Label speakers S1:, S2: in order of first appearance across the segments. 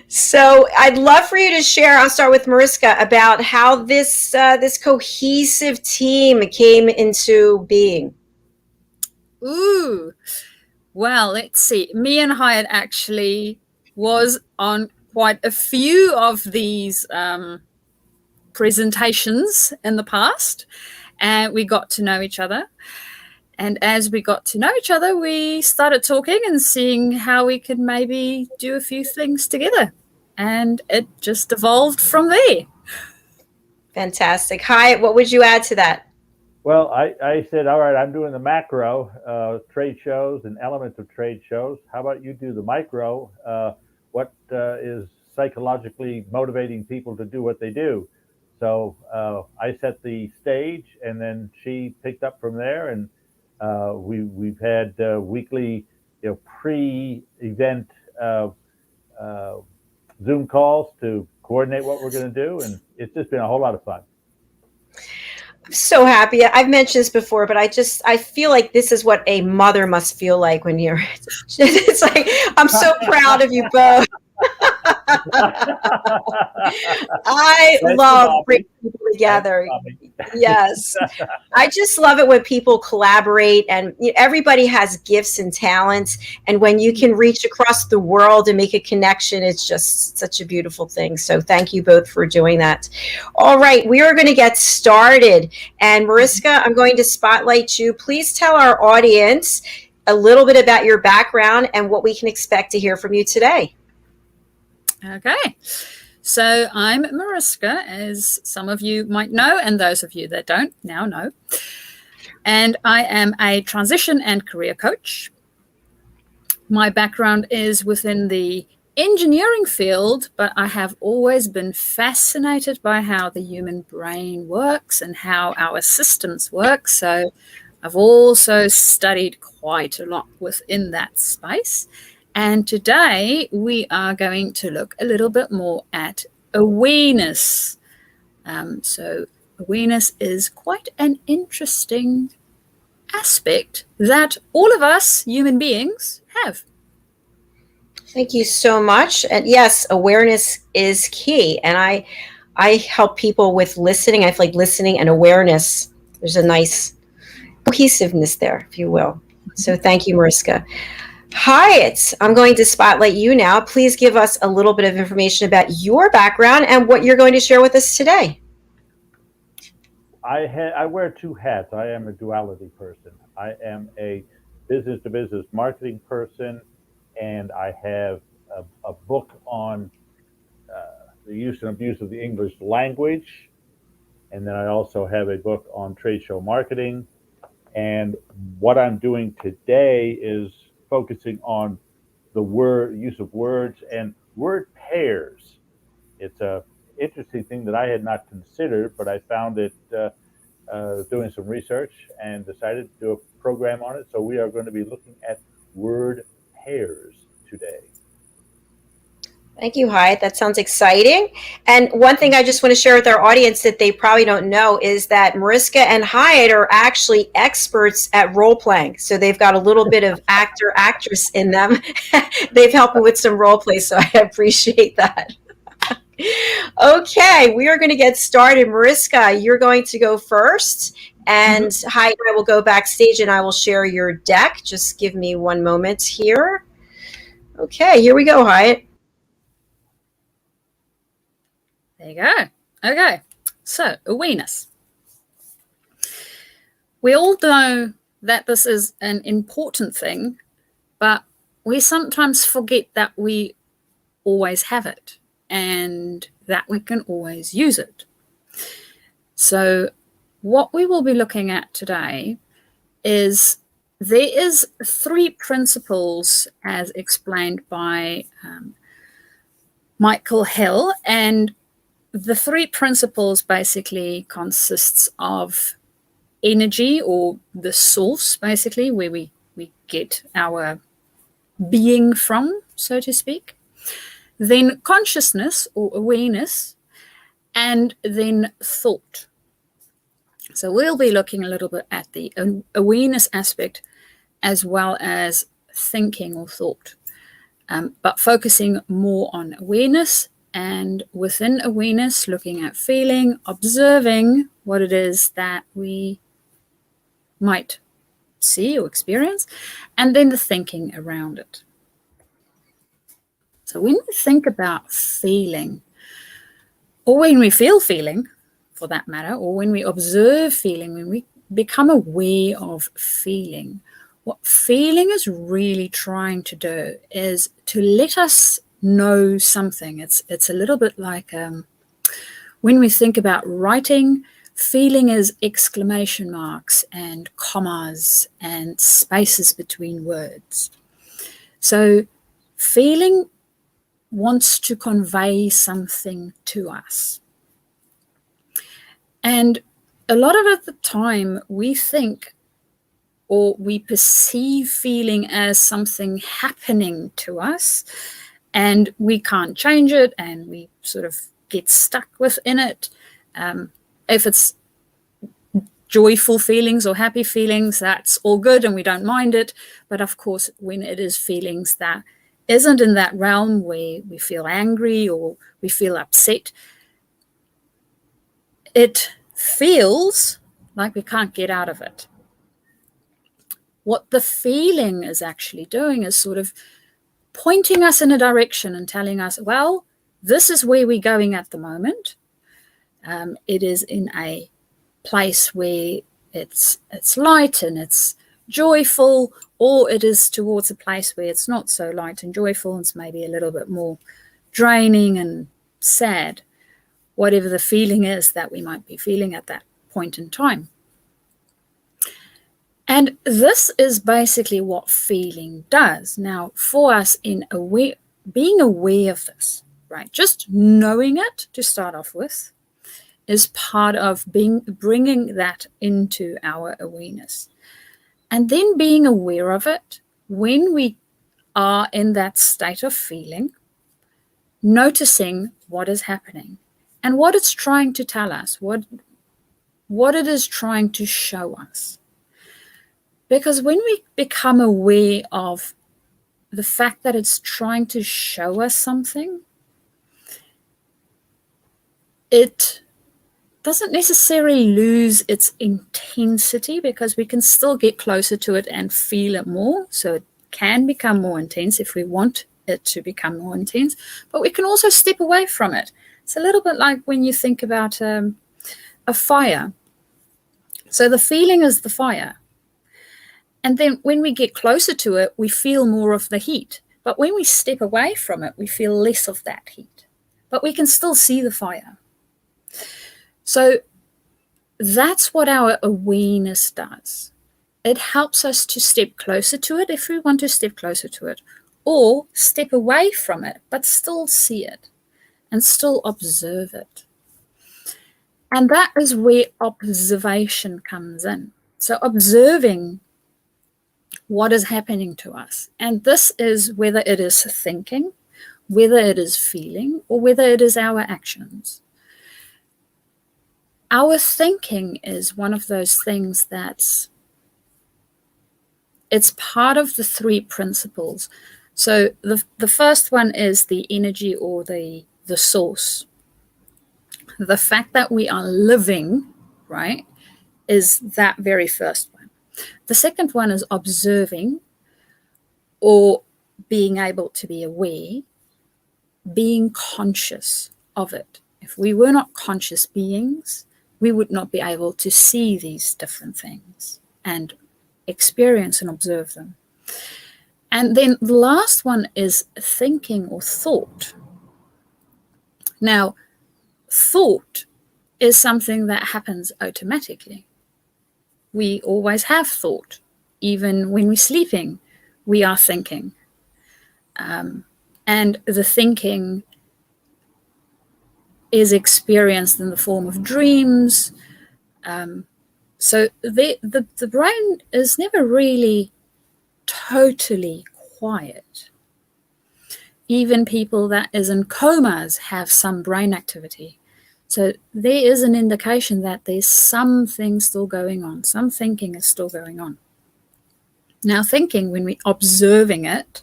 S1: So I'd love for you to share, I'll start with Mariska, about how this cohesive team came into being.
S2: Ooh, well, let's see. Me and HIETT actually was on quite a few of these presentations in the past, and we got to know each other. And as we got to know each other, we started talking and seeing how we could maybe do a few things together. And it just evolved from there.
S1: Fantastic. Hi, what would you add to that?
S3: Well, I said, all right, I'm doing the macro trade shows and elements of trade shows. How about you do the micro? What is psychologically motivating people to do what they do? So I set the stage, and then she picked up from there, and we've had weekly, pre-event Zoom calls to coordinate what we're going to do, and it's just been a whole lot of fun.
S1: I'm so happy. I've mentioned this before, but I feel like this is what a mother must feel like when you're, it's like, I'm so proud of you both. I love bringing people together. Yes. I just love it when people collaborate, and everybody has gifts and talents. And when you can reach across the world and make a connection, it's just such a beautiful thing. So thank you both for doing that. All right. We are going to get started. And Mariska, I'm going to spotlight you. Please tell our audience a little bit about your background and what we can expect to hear from you today.
S2: Okay, so I'm Mariska, as some of you might know, and those of you that don't now know. And I am a transition and career coach. My background is within the engineering field, but I have always been fascinated by how the human brain works and how our systems work. So I've also studied quite a lot within that space. And today we are going to look a little bit more at awareness. So awareness is quite an interesting aspect that all of us human beings have.
S1: Thank you so much. And yes, awareness is key. And I help people with listening. I feel like listening and awareness, there's a nice cohesiveness there, if you will. So thank you, Mariska. HIETT, I'm going to spotlight you now. Please give us a little bit of information about your background and what you're going to share with us today.
S3: I wear two hats. I am a duality person. I am a business-to-business marketing person, and I have a book on the use and abuse of the English language. And then I also have a book on trade show marketing. And what I'm doing today is focusing on the use of words and word pairs. It's a interesting thing that I had not considered, but I found it doing some research and decided to do a program on it. So we are going to be looking at word pairs today.
S1: Thank you, HIETT. That sounds exciting. And one thing I just want to share with our audience that they probably don't know is that Mariska and HIETT are actually experts at role playing. So they've got a little bit of actor, actress in them. They've helped me with some role play, so I appreciate that. Okay, we are going to get started. Mariska, you're going to go first. And HIETT, I will go backstage and I will share your deck. Just give me one moment here. Okay, here we go, HIETT.
S2: There you go. Okay, so awareness. We all know that this is an important thing, but we sometimes forget that we always have it and that we can always use it. So what we will be looking at today is there is 3 principles as explained by Michael Hill, and the 3 principles basically consists of energy, or the source, basically, where we get our being from, so to speak. Then consciousness or awareness, and then thought. So we'll be looking a little bit at the awareness aspect as well as thinking or thought. but focusing more on awareness, and within awareness, looking at feeling, observing what it is that we might see or experience, and then the thinking around it. So when we think about feeling, or when we feel feeling, for that matter, or when we observe feeling, when we become aware of feeling, what feeling is really trying to do is to let us know something. It's a little bit like when we think about writing, feeling is exclamation marks and commas and spaces between words. So feeling wants to convey something to us. And a lot of the time we think, or we perceive feeling as something happening to us, and we can't change it, and we sort of get stuck within it. If it's joyful feelings or happy feelings, that's all good and we don't mind it. But of course, when it is feelings that isn't in that realm, where we feel angry or we feel upset, it feels like we can't get out of it. What the feeling is actually doing is sort of pointing us in a direction and telling us, well, this is where we're going at the moment. It is in a place where it's light and it's joyful, or it is towards a place where it's not so light and joyful, and it's maybe a little bit more draining and sad, whatever the feeling is that we might be feeling at that point in time. And this is basically what feeling does. Now, for us, being aware of this, right, just knowing it to start off with, is part of bringing that into our awareness. And then being aware of it when we are in that state of feeling, noticing what is happening and what it's trying to tell us, what it is trying to show us. Because when we become aware of the fact that it's trying to show us something, it doesn't necessarily lose its intensity, because we can still get closer to it and feel it more. So it can become more intense if we want it to become more intense, but we can also step away from it. It's a little bit like when you think about a fire. So the feeling is the fire. And then when we get closer to it, we feel more of the heat. But when we step away from it, we feel less of that heat. But we can still see the fire. So that's what our awareness does. It helps us to step closer to it if we want to step closer to it, or step away from it, but still see it and still observe it. And that is where observation comes in. So observing what is happening to us. And this is whether it is thinking, whether it is feeling, or whether it is our actions. Our thinking is one of those things it's part of the three principles. So the first one is the energy, or the source. The fact that we are living, right, is that very first one. The second one is observing, or being able to be aware, being conscious of it. If we were not conscious beings, we would not be able to see these different things and experience and observe them. And then the last one is thinking, or thought. Now, thought is something that happens automatically. We always have thought. Even when we're sleeping, we are thinking. And the thinking is experienced in the form of dreams. So the brain is never really totally quiet. Even people that is in comas have some brain activity. So there is an indication that there's something still going on. Some thinking is still going on. Now thinking, when we're observing it,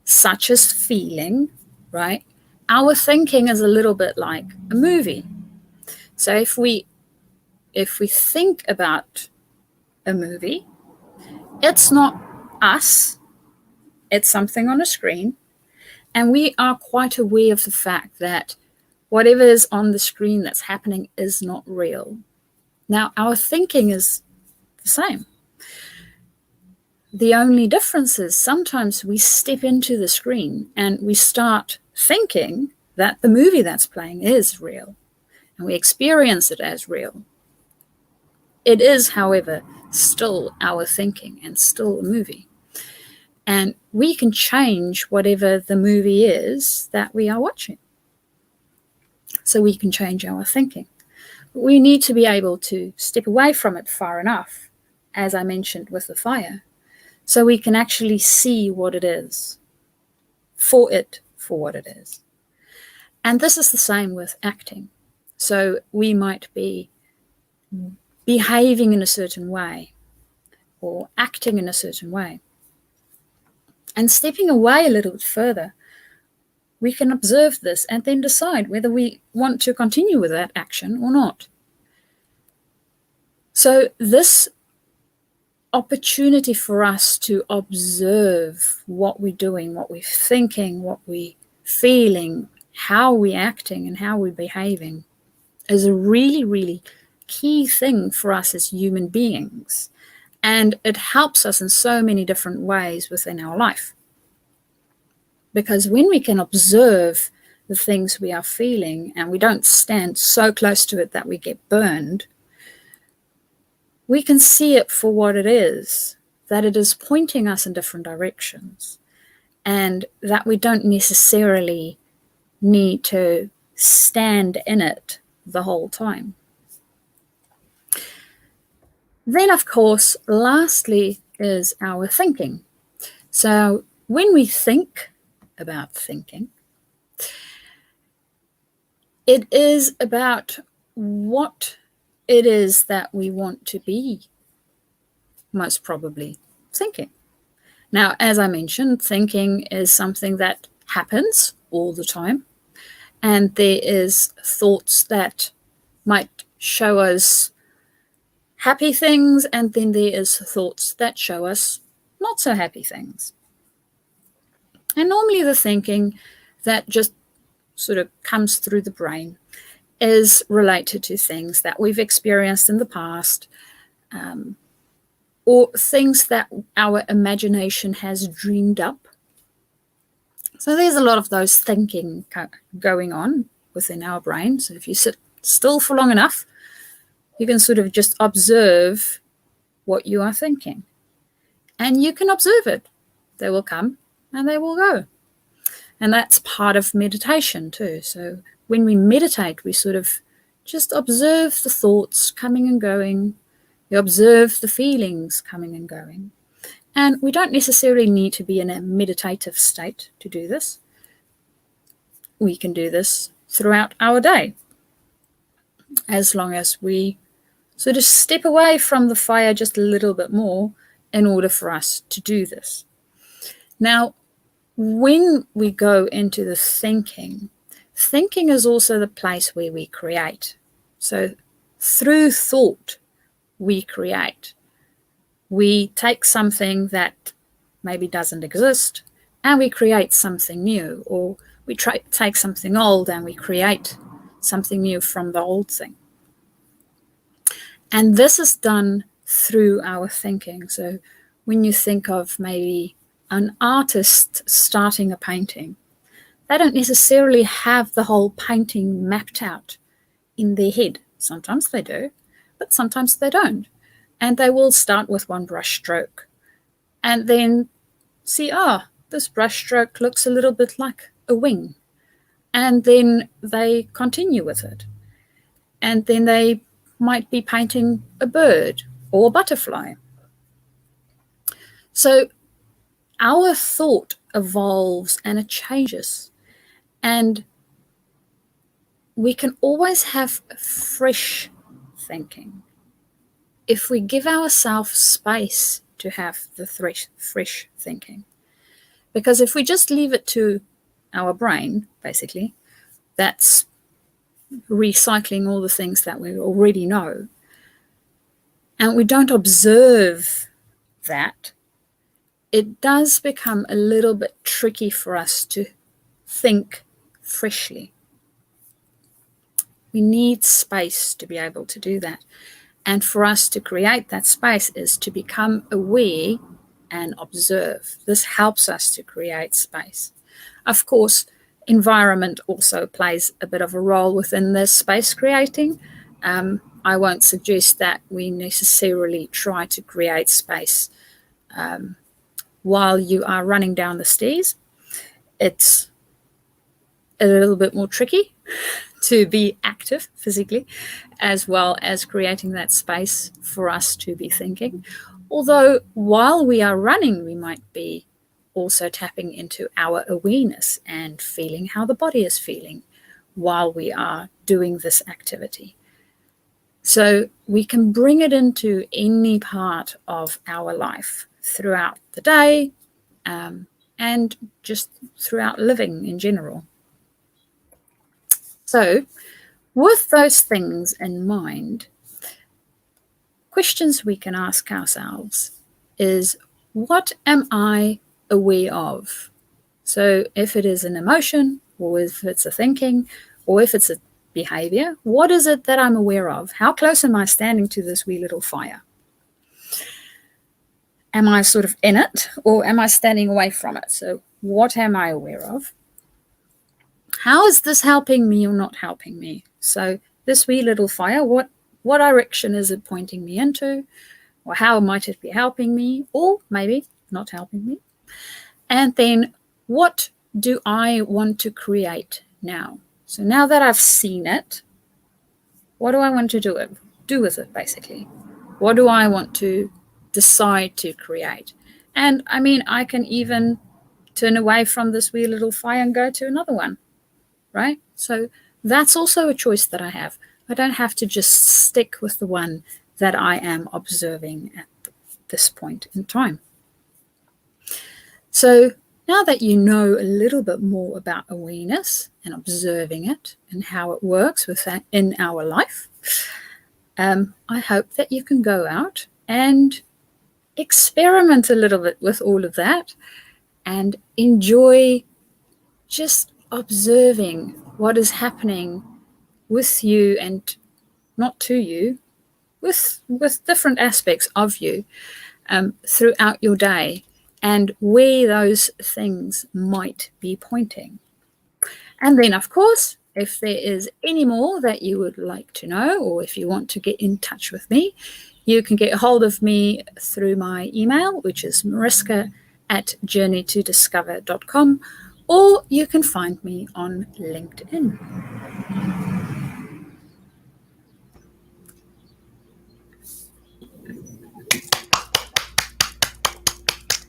S2: such as feeling, right? Our thinking is a little bit like a movie. So if we think about a movie, it's not us, it's something on a screen, and we are quite aware of the fact that whatever is on the screen that's happening is not real. Now, our thinking is the same. The only difference is sometimes we step into the screen and we start thinking that the movie that's playing is real, and we experience it as real. It is, however, still our thinking and still a movie. And we can change whatever the movie is that we are watching. So we can change our thinking. We need to be able to step away from it far enough, as I mentioned with the fire, so we can actually see what it is, for what it is. And this is the same with acting. So we might be behaving in a certain way or acting in a certain way. And stepping away a little bit further, we can observe this and then decide whether we want to continue with that action or not. So this opportunity for us to observe what we're doing, what we're thinking, what we're feeling, how we're acting and how we're behaving is a really, really key thing for us as human beings. And it helps us in so many different ways within our life. Because when we can observe the things we are feeling and we don't stand so close to it that we get burned, we can see it for what it is, that it is pointing us in different directions, and that we don't necessarily need to stand in it the whole time. Then, of course, lastly is our thinking. So when we think about thinking, it is about what it is that we want to be, most probably thinking. Now, as I mentioned, thinking is something that happens all the time, and there is thoughts that might show us happy things, and then there is thoughts that show us not so happy things. And normally the thinking that just sort of comes through the brain is related to things that we've experienced in the past, or things that our imagination has dreamed up. So there's a lot of those thinking going on within our brain. So if you sit still for long enough, you can sort of just observe what you are thinking. And you can observe it. They will come and they will go. And that's part of meditation too. So when we meditate, we sort of just observe the thoughts coming and going. We observe the feelings coming and going. And we don't necessarily need to be in a meditative state to do this. We can do this throughout our day, as long as we sort of step away from the fire just a little bit more in order for us to do this. Now, when we go into the thinking is also the place where we create. So through thought, we create. We take something that maybe doesn't exist and we create something new, or we take something old and we create something new from the old thing. And this is done through our thinking. So when you think of maybe an artist starting a painting, they don't necessarily have the whole painting mapped out in their head. Sometimes they do, but sometimes they don't. And they will start with one brush stroke and then see, this brush stroke looks a little bit like a wing. And then they continue with it. And then they might be painting a bird or a butterfly. So our thought evolves and it changes. And we can always have fresh thinking if we give ourselves space to have the fresh thinking. Because if we just leave it to our brain, basically, that's recycling all the things that we already know, and we don't observe that, it does become a little bit tricky for us to think freshly. We need space to be able to do that. And for us to create that space is to become aware and observe. This helps us to create space. Of course, environment also plays a bit of a role within this space creating. I won't suggest that we necessarily try to create space while you are running down the stairs. It's a little bit more tricky to be active physically, as well as creating that space for us to be thinking. Although while we are running, we might be also tapping into our awareness and feeling how the body is feeling while we are doing this activity. So we can bring it into any part of our life throughout the day, and just throughout living in general. So with those things in mind, questions we can ask ourselves is, what am I aware of? So if it is an emotion, or if it's a thinking, or if it's a behavior, what is it that I'm aware of? How close am I standing to this wee little fire? Am I sort of in it, or am I standing away from it? So what am I aware of? How is this helping me or not helping me? So this wee little fire, what direction is it pointing me into? Or how might it be helping me, or maybe not helping me? And then what do I want to create now? So now that I've seen it, what do I want to do with it, basically? What do I want to decide to create? And I mean, I can even turn away from this wee little fire and go to another one, right? So that's also a choice that I have. I don't have to just stick with the one that I am observing at this point in time. So now that you know a little bit more about awareness and observing it and how it works in our life, I hope that you can go out and experiment a little bit with all of that and enjoy just observing what is happening with you and not to you, with different aspects of you throughout your day, and where those things might be pointing. And then, of course, if there is any more that you would like to know, or if you want to get in touch with me, you can get hold of me through my email, which is mariska@journeytodiscover.com, or you can find me on LinkedIn.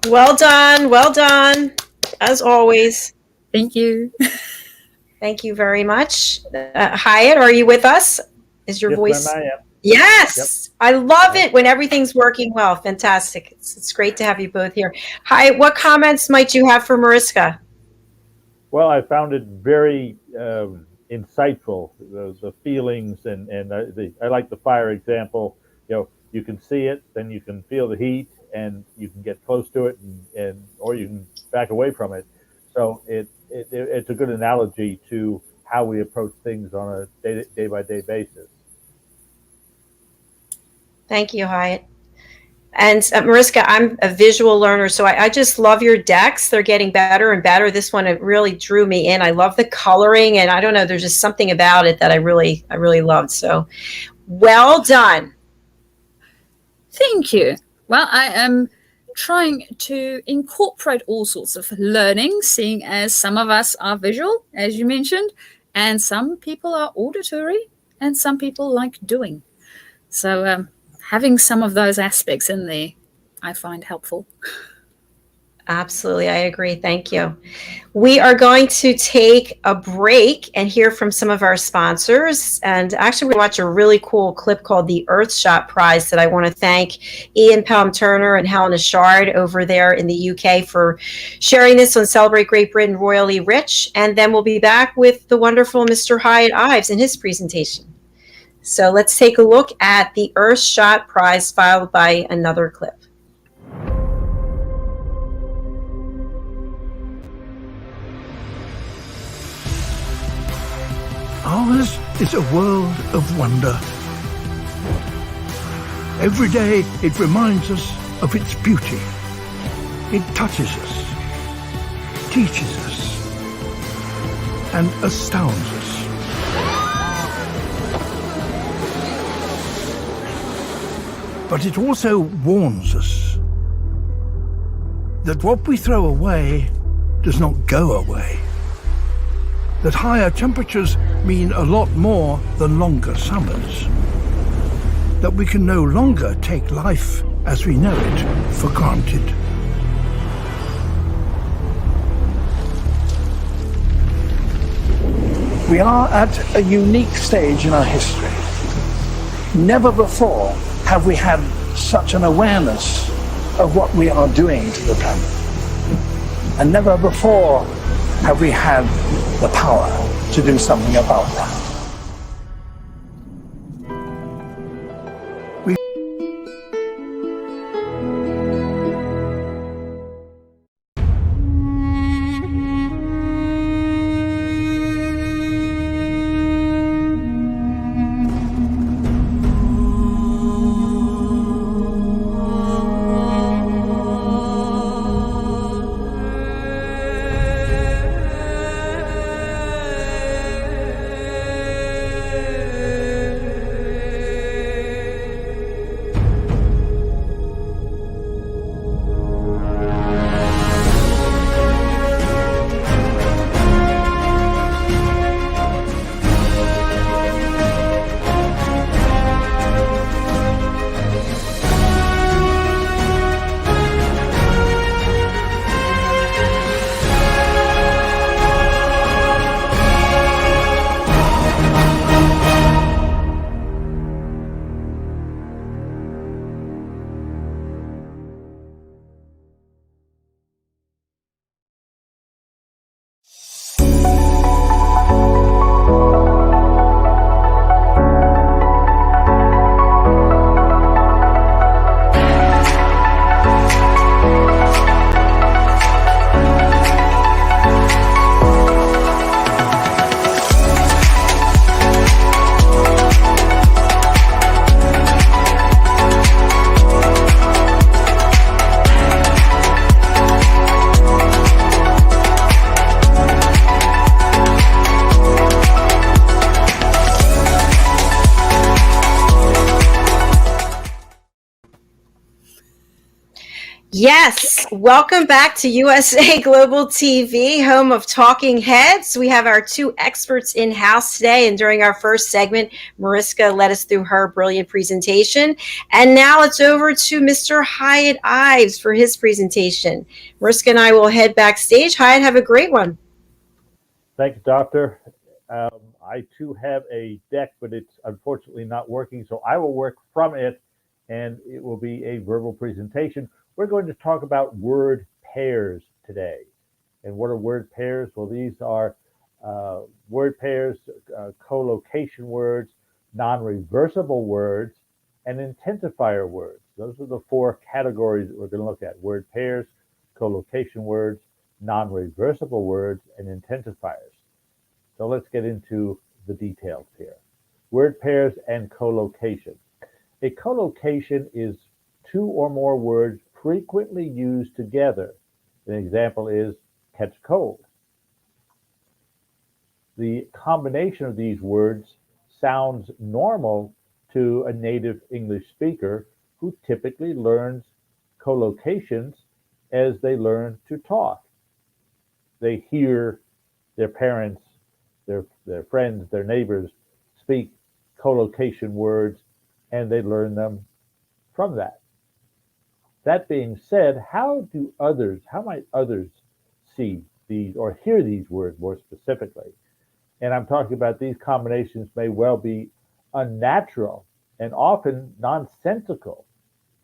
S1: Well done, as always.
S2: Thank you.
S1: Thank you very much. Hyatt, are you with us? Is your voice?
S3: Yes, ma'am, I am.
S1: Yes, yep. I love it when everything's working well. Fantastic. It's great to have you both here. Hyatt, what comments might you have for Mariska?
S3: Well, I found it very insightful, the feelings, and I like the fire example. You know, you can see it, then you can feel the heat, and you can get close to it, or you can back away from it. So it's a good analogy to how we approach things on a day-by-day basis.
S1: Thank you, Hyatt. And Mariska, I'm a visual learner, so I just love your decks. They're getting better and better. This one, it really drew me in. I love the coloring, and I don't know, there's just something about it that I really loved. So well done.
S2: Thank you. Well, I am trying to incorporate all sorts of learning, seeing as some of us are visual, as you mentioned, and some people are auditory, and some people like doing. So having some of those aspects in there, I find helpful.
S1: Absolutely. I agree. Thank you. We are going to take a break and hear from some of our sponsors. And actually, we're going to watch a really cool clip called the Earthshot Prize that I want to thank Ian Palm Turner and Helena Shard over there in the UK for sharing this on Celebrate Great Britain Royally Rich. And then we'll be back with the wonderful Mr. Hyatt Ives in his presentation. So let's take a look at the Earthshot Prize followed by another clip.
S4: Ours is a world of wonder. Every day it reminds us of its beauty. It touches us, teaches us, and astounds us. But it also warns us that what we throw away does not go away. That higher temperatures mean a lot more than longer summers. That we can no longer take life as we know it for granted. We are at a unique stage in our history. Never before have we had such an awareness of what we are doing to the planet. And never before have we had the power to do something about that.
S1: Yes, welcome back to USA Global TV, home of Talking Heads. We have our two experts in-house today, and during our first segment, Mariska led us through her brilliant presentation. And now it's over to Mr. Hyatt Ives for his presentation. Mariska and I will head backstage. Hyatt, have a great one.
S3: Thanks, Doctor. I too have a deck, but it's unfortunately not working, so I will work from it, and it will be a verbal presentation. We're going to talk about word pairs today. And what are word pairs? Well, these are word pairs, collocation words, non-reversible words, and intensifier words. Those are the four categories that we're going to look at: word pairs, collocation words, non-reversible words, and intensifiers. So let's get into the details here. Word pairs and collocation. A collocation is two or more words frequently used together. An example is catch a cold. The combination of these words sounds normal to a native English speaker who typically learns collocations as they learn to talk. They hear their parents, their friends, their neighbors speak collocation words, and they learn them from that. That being said, how might others see these or hear these words more specifically? And I'm talking about these combinations may well be unnatural and often nonsensical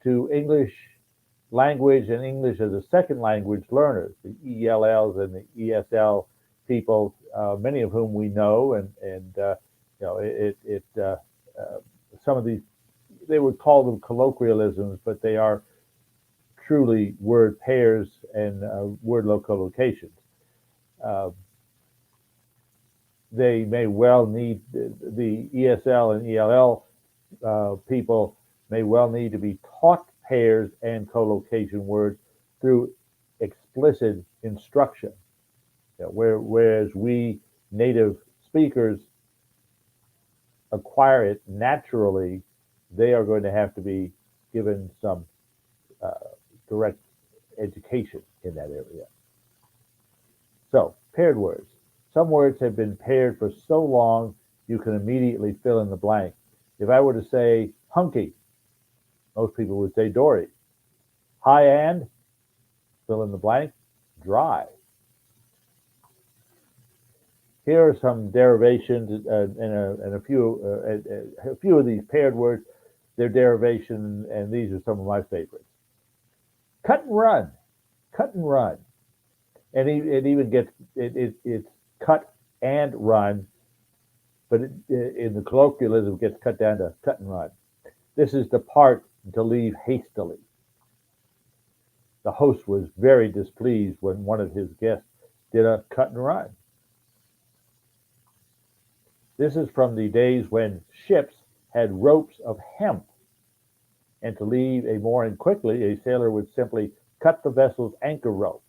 S3: to English language and English as a second language learners, the ELLs and the ESL people, many of whom we know, and some of these, they would call them colloquialisms, but they are truly word pairs and word locations. They may well need, the ESL and ELL people may well need to be taught pairs and collocation words through explicit instruction. Whereas we native speakers acquire it naturally, they are going to have to be given some direct education in that area. So, paired words. Some words have been paired for so long, you can immediately fill in the blank. If I were to say hunky, most people would say dory. High and, fill in the blank, dry. Here are some derivations and a few of these paired words, their derivation, and these are some of my favorites. Cut and run, cut and run. And it even gets, it's cut and run, but in the colloquialism, it gets cut down to cut and run. This is depart, to leave hastily. The host was very displeased when one of his guests did a cut and run. This is from the days when ships had ropes of hemp, and to leave a mooring quickly, a sailor would simply cut the vessel's anchor rope,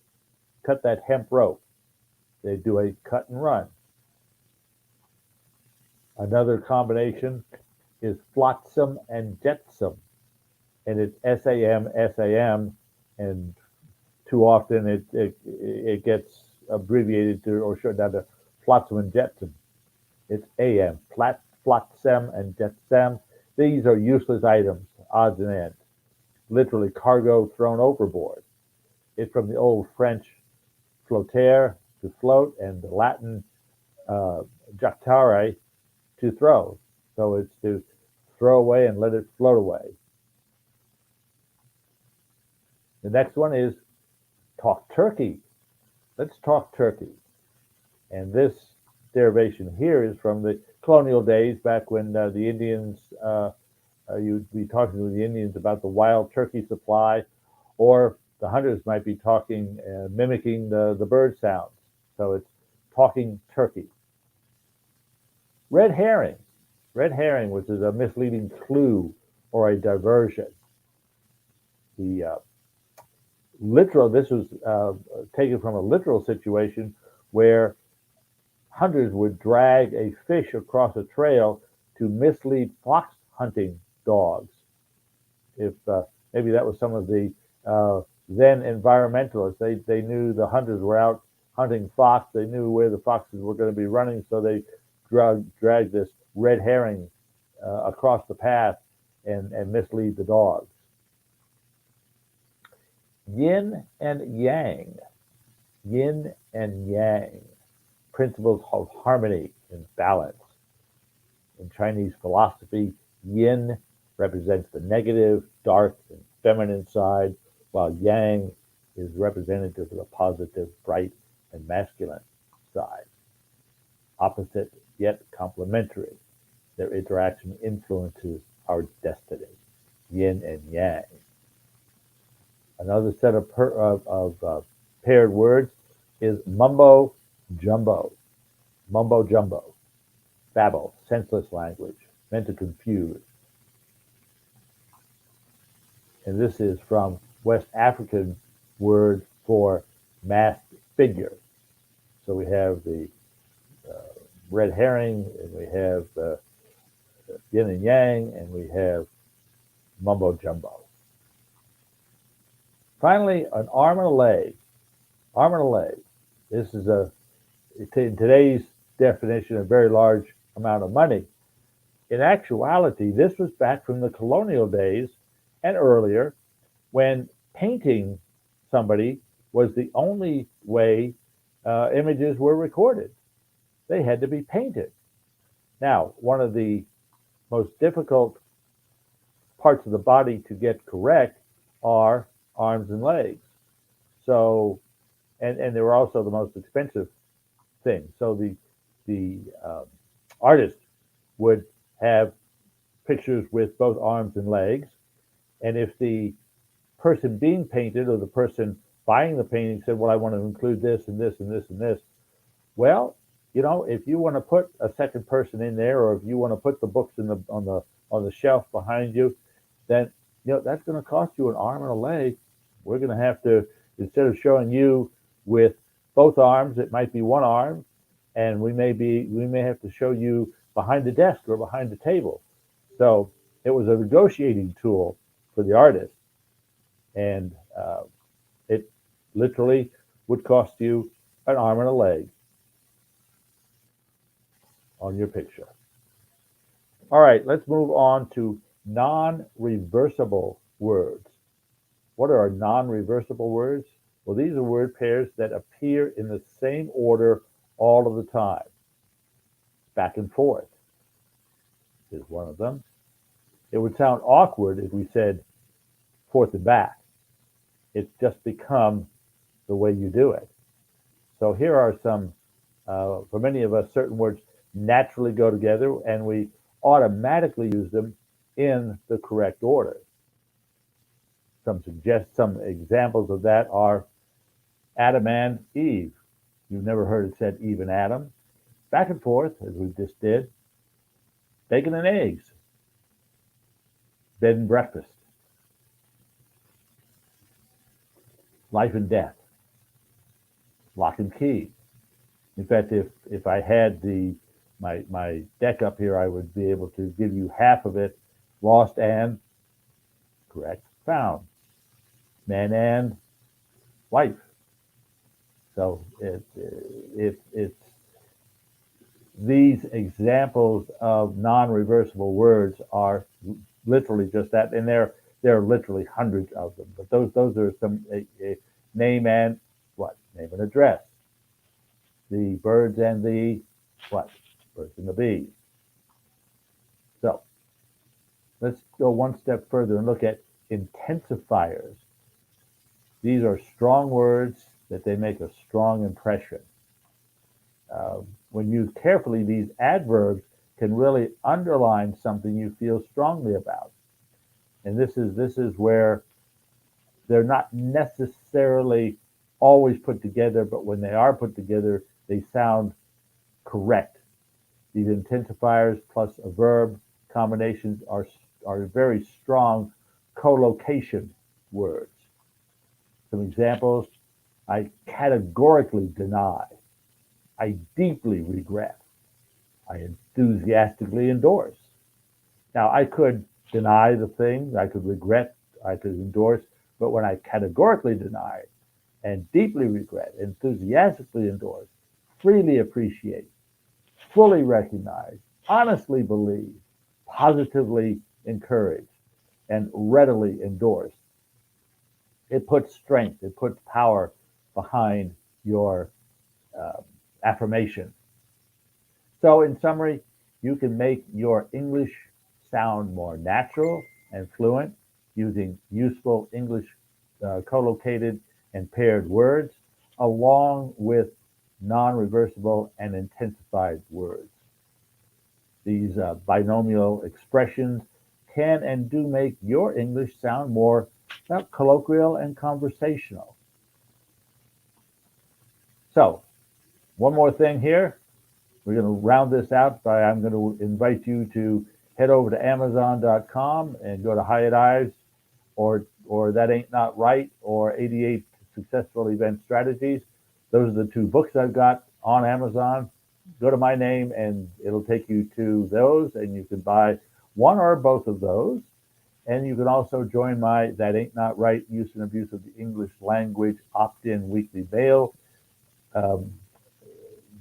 S3: cut that hemp rope. They do a cut and run. Another combination is flotsam and jetsam, and it's SAM, SAM, and too often it gets abbreviated to or shortened down to flotsam and jetsam. It's AM, flotsam and jetsam. These are useless items, odds and ends, literally cargo thrown overboard. It's from the old French flotter, to float, and the Latin jactare, to throw. So it's to throw away and let it float away. The next one is talk turkey. Let's talk turkey. And this derivation here is from the colonial days, back when the Indians, you'd be talking to the Indians about the wild turkey supply, or the hunters might be talking, mimicking the bird sounds. So it's talking turkey. Red herring. Red herring, which is a misleading clue or a diversion. The literal, this was taken from a literal situation where hunters would drag a fish across a trail to mislead fox hunting dogs. If maybe that was some of the then environmentalists, they knew the hunters were out hunting fox, they knew where the foxes were going to be running, so they dragged this red herring across the path and mislead the dogs. Yin and yang. Yin and yang. Principles of harmony and balance. In Chinese philosophy, yin represents the negative, dark, and feminine side, while yang is representative of the positive, bright, and masculine side. Opposite yet complementary. Their interaction influences our destiny. Yin and yang. Another set of paired words is mumbo jumbo. Mumbo jumbo. Babble, senseless language, meant to confuse. And this is from West African word for masked figure. So we have the red herring, and we have yin and yang, and we have mumbo jumbo. Finally, an arm and a leg. Arm and a leg. This is in today's definition, a very large amount of money. In actuality, this was back from the colonial days and earlier, when painting somebody was the only way images were recorded. They had to be painted. Now, one of the most difficult parts of the body to get correct are arms and legs. So, and they were also the most expensive thing. So the artist would have pictures with both arms and legs, and if the person being painted or the person buying the painting said, "Well, I want to include this and this and this and this," well, you know, if you want to put a second person in there, or if you want to put the books in on the shelf behind you, then you know that's going to cost you an arm and a leg. We're going to have to, instead of showing you with both arms, it might be one arm, and we may have to show you behind the desk or behind the table. So it was a negotiating tool for the artist, and it literally would cost you an arm and a leg on your picture. All right, let's move on to non-reversible words. What are non-reversible words? Well, these are word pairs that appear in the same order all of the time. Back and forth is one of them. It would sound awkward if we said forth and back. It's just become the way you do it. So here are some, for many of us, certain words naturally go together and we automatically use them in the correct order. Some examples of that are Adam and Eve. You've never heard it said Eve and Adam. Back and forth, as we just did. Bacon and eggs. Bed and breakfast. Life and death. Lock and key. In fact, if I had my deck up here, I would be able to give you half of it. Lost and correct, found. Man and wife. So it's these examples of non-reversible words are literally just that, and there are literally hundreds of them. But those are some name and what? Name and address. The birds and the what? Birds and the bees. So let's go one step further and look at intensifiers. These are strong words that they make a strong impression. When used carefully, these adverbs can really underline something you feel strongly about. And this is where they're not necessarily always put together, but when they are put together, they sound correct. These intensifiers plus a verb combinations are very strong collocation words. Some examples: I categorically deny. I deeply regret. I enthusiastically endorse. Now, I could deny the thing, I could regret, I could endorse, but when I categorically deny and deeply regret, enthusiastically endorse, freely appreciate, fully recognize, honestly believe, positively encourage, and readily endorse, it puts strength, it puts power behind your affirmation. So in summary, you can make your English sound more natural and fluent using useful English collocated and paired words, along with non-reversible and intensified words. These binomial expressions can and do make your English sound more colloquial and conversational. So, one more thing here. We're going to round this out by, I'm going to invite you to head over to Amazon.com and go to Hyatt Ives or That Ain't Not Right or 88 Successful Event Strategies. Those are the two books I've got on Amazon. Go to my name and it'll take you to those, and you can buy one or both of those. And you can also join my That Ain't Not Right Use and Abuse of the English Language opt-in weekly mail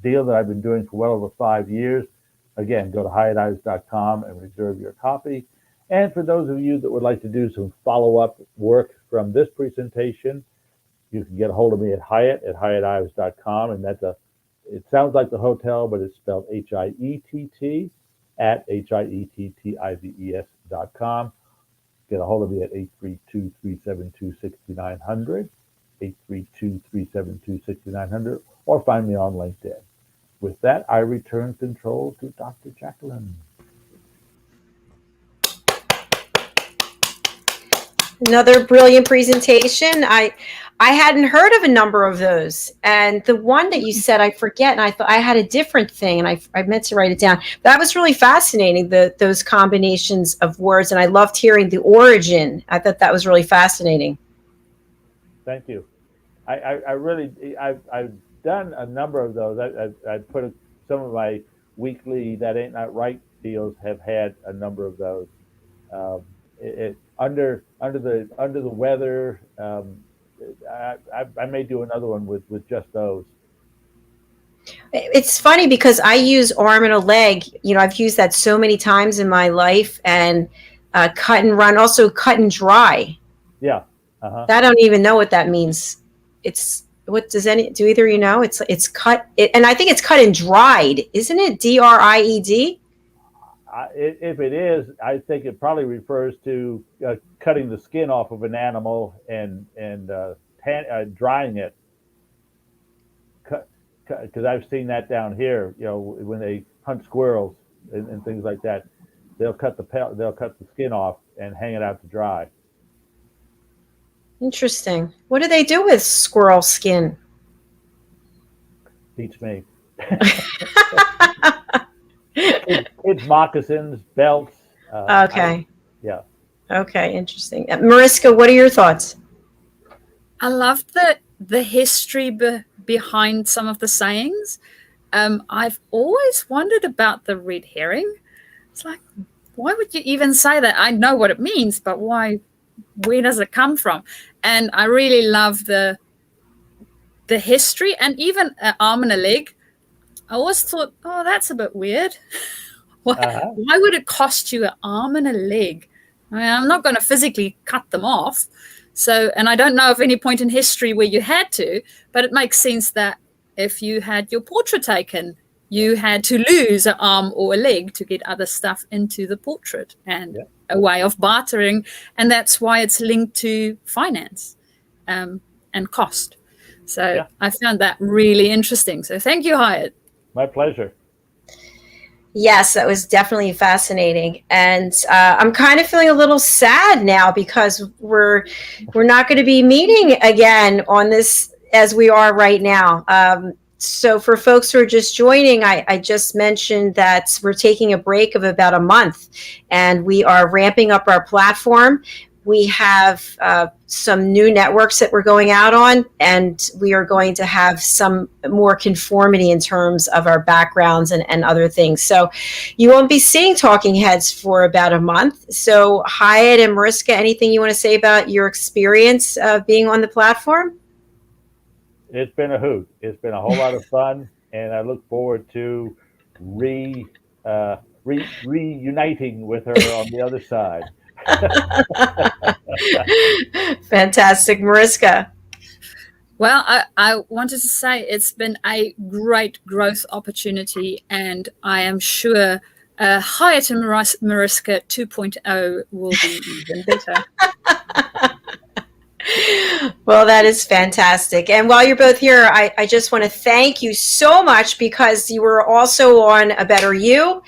S3: deal that I've been doing for well over 5 years. Again, go to HyattIves.com and reserve your copy. And for those of you that would like to do some follow-up work from this presentation, you can get a hold of me at HIETT at hiettives.com, and it sounds like the hotel, but it's spelled HIETT at HIETTIVES.com. Get a hold of me at 832-372-6900, 832-372-6900, or find me on LinkedIn. With that, I return control to Dr. JACALYN.
S1: Another brilliant presentation. I hadn't heard of a number of those. And the one that you said, I forget, and I thought I had a different thing, and I meant to write it down. That was really fascinating, those combinations of words, and I loved hearing the origin. I thought that was really fascinating.
S3: Thank you. I've done a number of those. I put some of my weekly That Ain't Not Right deals have had a number of those. Under the weather. I may do another one with just those.
S1: It's funny because I use arm and a leg. You know, I've used that so many times in my life, and cut and run, also cut and dry.
S3: Yeah.
S1: I don't even know what that means. It's do either of you know? It's cut, and I think it's cut and dried, isn't it? DRIED.
S3: If it is, I think it probably refers to cutting the skin off of an animal and drying it. Because I've seen that down here. You know, when they hunt squirrels and things like that, they'll cut the skin off and hang it out to dry.
S1: Interesting. What do they do with squirrel skin?
S3: Teach me. It's moccasins, belts.
S1: Okay.
S3: Yeah.
S1: Okay, interesting. Mariska, what are your thoughts?
S2: I love the history behind some of the sayings. I've always wondered about the red herring. It's like, why would you even say that? I know what it means, but why? Where does it come from? And I really love the history, and even an arm and a leg. I always thought, oh, that's a bit weird. Why would it cost you an arm and a leg? I mean, I'm not going to physically cut them off. So, and I don't know of any point in history where you had to, but it makes sense that if you had your portrait taken, you had to lose an arm or a leg to get other stuff into the portrait, and a way of bartering. And that's why it's linked to finance and cost. So I found that really interesting. So thank you, Hyatt.
S3: My pleasure.
S1: Yes, that was definitely fascinating, and I'm kind of feeling a little sad now because we're not going to be meeting again on this as we are right now. So for folks who are just joining, I just mentioned that we're taking a break of about a month, and we are ramping up our platform. We have some new networks that we're going out on, and we are going to have some more conformity in terms of our backgrounds and other things. So you won't be seeing Talking Heads for about a month. So Hyatt and Mariska, anything you want to say about your experience of being on the platform?
S3: It's been a hoot. It's been a whole lot of fun, and I look forward to reuniting with her on the other side.
S1: Fantastic. Mariska.
S2: Well, I wanted to say it's been a great growth opportunity, and I am sure Hyatt and Mariska 2.0 will be even better.
S1: Well, that is fantastic. And while you're both here, I just want to thank you so much, because you were also on A Better You,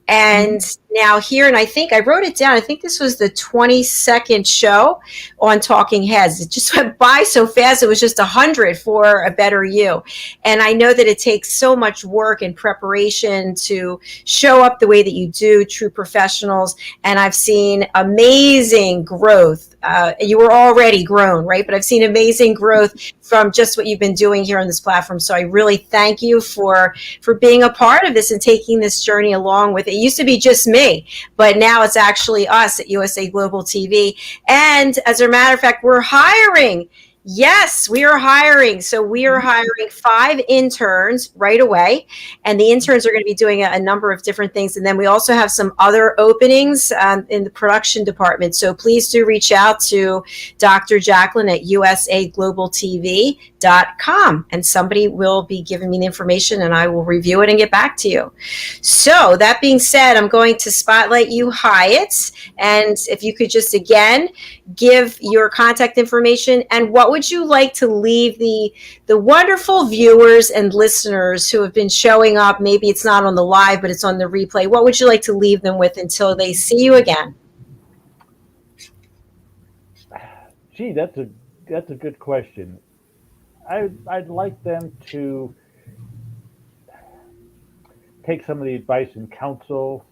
S1: and now here, and I think I wrote it down, I think this was the 22nd show on Talking Heads. It just went by so fast. It was just 100 for A Better You. And I know that it takes so much work and preparation to show up the way that you do, true professionals. And I've seen amazing growth. You were already grown, right? But I've seen amazing growth from just what you've been doing here on this platform. So I really thank you for being a part of this and taking this journey along with it. It used to be just me, but now it's actually us at USA Global TV. And as a matter of fact, we're hiring Yes, we are hiring. So we are hiring 5 interns right away. And the interns are going to be doing a number of different things. And then we also have some other openings in the production department. So please do reach out to Dr. JACALYN at usaglobaltv.com. And somebody will be giving me the information and I will review it and get back to you. So that being said, I'm going to spotlight you, Hyatt. And if you could just again give your contact information and what would you like to leave the wonderful viewers and listeners who have been showing up? Maybe it's not on the live, but it's on the replay. What would you like to leave them with until they see you again?
S3: Gee, that's a good question. I'd like them to take some of the advice and counsel,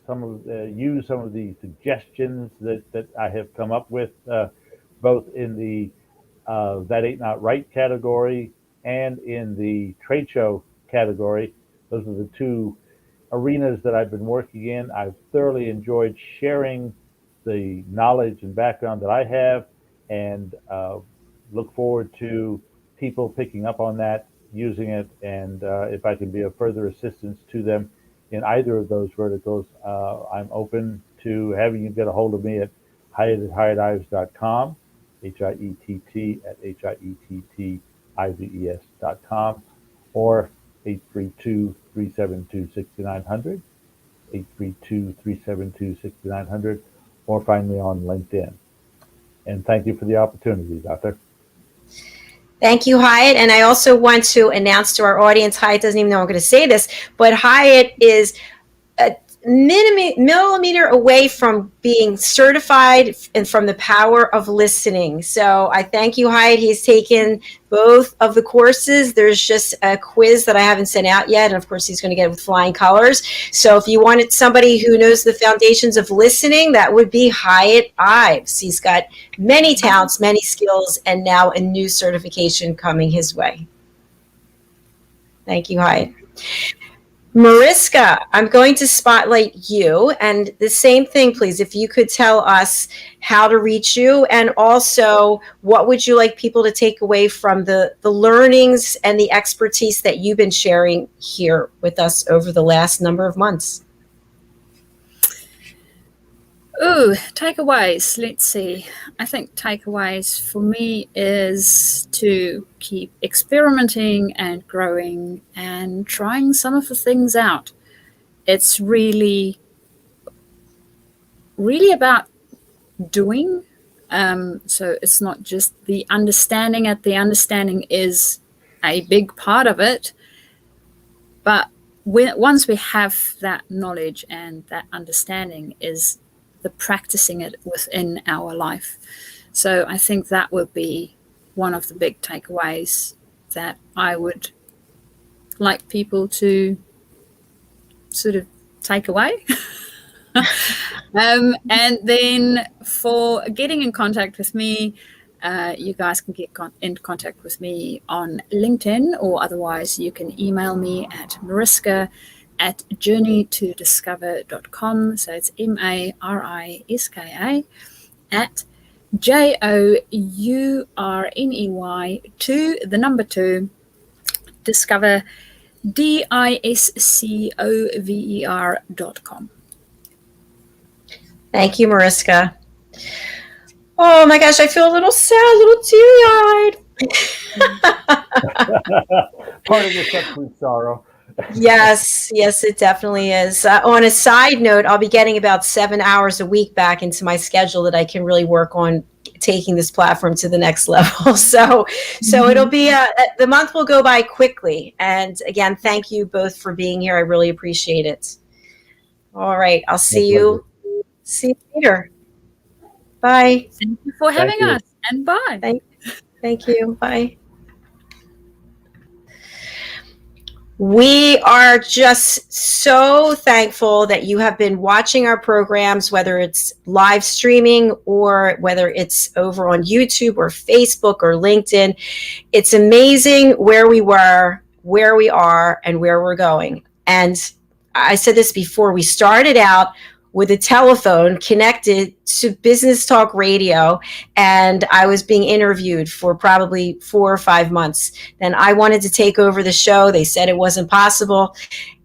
S3: use some of the suggestions that I have come up with, both in the That Ain't Not Right category and in the trade show category. Those are the 2 arenas that I've been working in. I've thoroughly enjoyed sharing the knowledge and background that I have, and look forward to people picking up on that, using it, and if I can be of further assistance to them in either of those verticals, I'm open to having you get a hold of me at HIETT@HIETTIVES.com, HIETT at HIETTIVES.com, or 832-372-6900, 832-372-6900, or find me on LinkedIn. And thank you for the opportunity, Doctor.
S1: Thank you, Hyatt. And I also want to announce to our audience, Hyatt doesn't even know I'm going to say this, but Hyatt is a millimeter away from being certified and from the power of listening. So I thank you, Hyatt. He's taken both of the courses. There's just a quiz that I haven't sent out yet. And of course, he's going to get it with flying colors. So if you wanted somebody who knows the foundations of listening, that would be Hyatt Ives. He's got many talents, many skills, and now a new certification coming his way. Thank you, Hyatt. Mariska, I'm going to spotlight you, and the same thing, please, if you could tell us how to reach you, and also what would you like people to take away from the learnings and the expertise that you've been sharing here with us over the last number of months?
S2: Ooh, takeaways. Let's see. I think takeaways for me is to keep experimenting and growing and trying some of the things out. It's really about doing. So it's not just the understanding it. The understanding is a big part of it. But once we have that knowledge and that understanding is the practicing it within our life. So I think that would be one of the big takeaways that I would like people to sort of take away. And then for getting in contact with me, you guys can get in contact with me on LinkedIn, or otherwise you can email me at mariska@journeytodiscover.com. So it's MARISKA at JOURNEY _2 discover DISCOVER.com.
S1: Thank you, Mariska. Oh my gosh, I feel a little sad, a little teary-eyed.
S3: Part of the suffering sorrow.
S1: Yes, it definitely is. On a side note, I'll be getting about 7 hours a week back into my schedule that I can really work on taking this platform to the next level. So it'll be the month will go by quickly. And again, thank you both for being here. I really appreciate it. All right, I'll see you later. Bye.
S2: Thank you for having us, and bye.
S1: Thank you. Bye. We are just so thankful that you have been watching our programs, whether it's live streaming or whether it's over on YouTube or Facebook or LinkedIn. It's amazing where we were, where we are, and where we're going. And I said this before, we started out with a telephone connected to Business Talk Radio, and I was being interviewed for probably 4 or 5 months. Then I wanted to take over the show. They said it wasn't possible,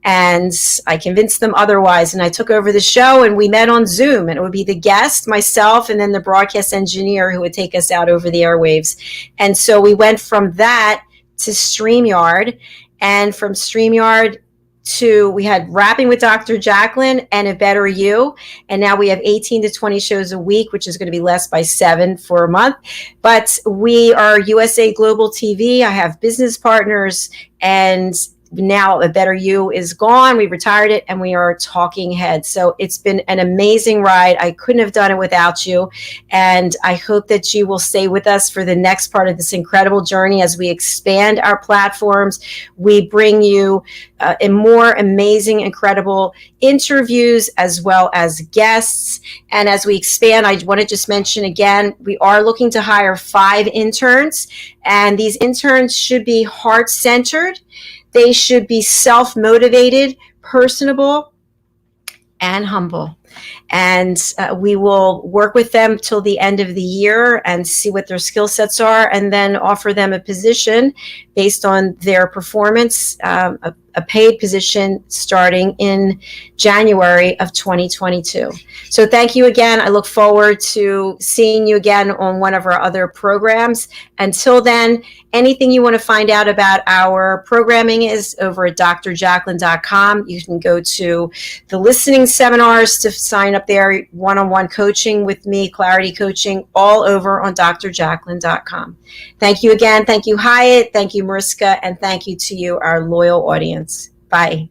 S1: and I convinced them otherwise, and I took over the show, and we met on Zoom, and it would be the guest, myself, and then the broadcast engineer who would take us out over the airwaves. And so we went from that to StreamYard, and from StreamYard to, we had Rapping with Dr. JACALYN and A Better You, and now we have 18 to 20 shows a week, which is going to be less by 7 for a month. But we are USA Global TV. I have business partners, and now A Better You is gone. We retired it, and we are Talking Heads. So it's been an amazing ride. I couldn't have done it without you. And I hope that you will stay with us for the next part of this incredible journey as we expand our platforms. We bring you more amazing, incredible interviews as well as guests. And as we expand, I want to just mention again, we are looking to hire 5 interns, and these interns should be heart-centered. They should be self-motivated, personable, and humble. And we will work with them till the end of the year and see what their skill sets are, and then offer them a position based on their performance, a paid position starting in January of 2022. So thank you again. I look forward to seeing you again on one of our other programs. Until then, anything you want to find out about our programming is over at drjacalyn.com. You can go to the listening seminars to sign up there, one-on-one coaching with me, clarity coaching, all over on drjacalyn.com. Thank you again. Thank you, Hyatt. Thank you, Mariska. And thank you to you, our loyal audience. Bye.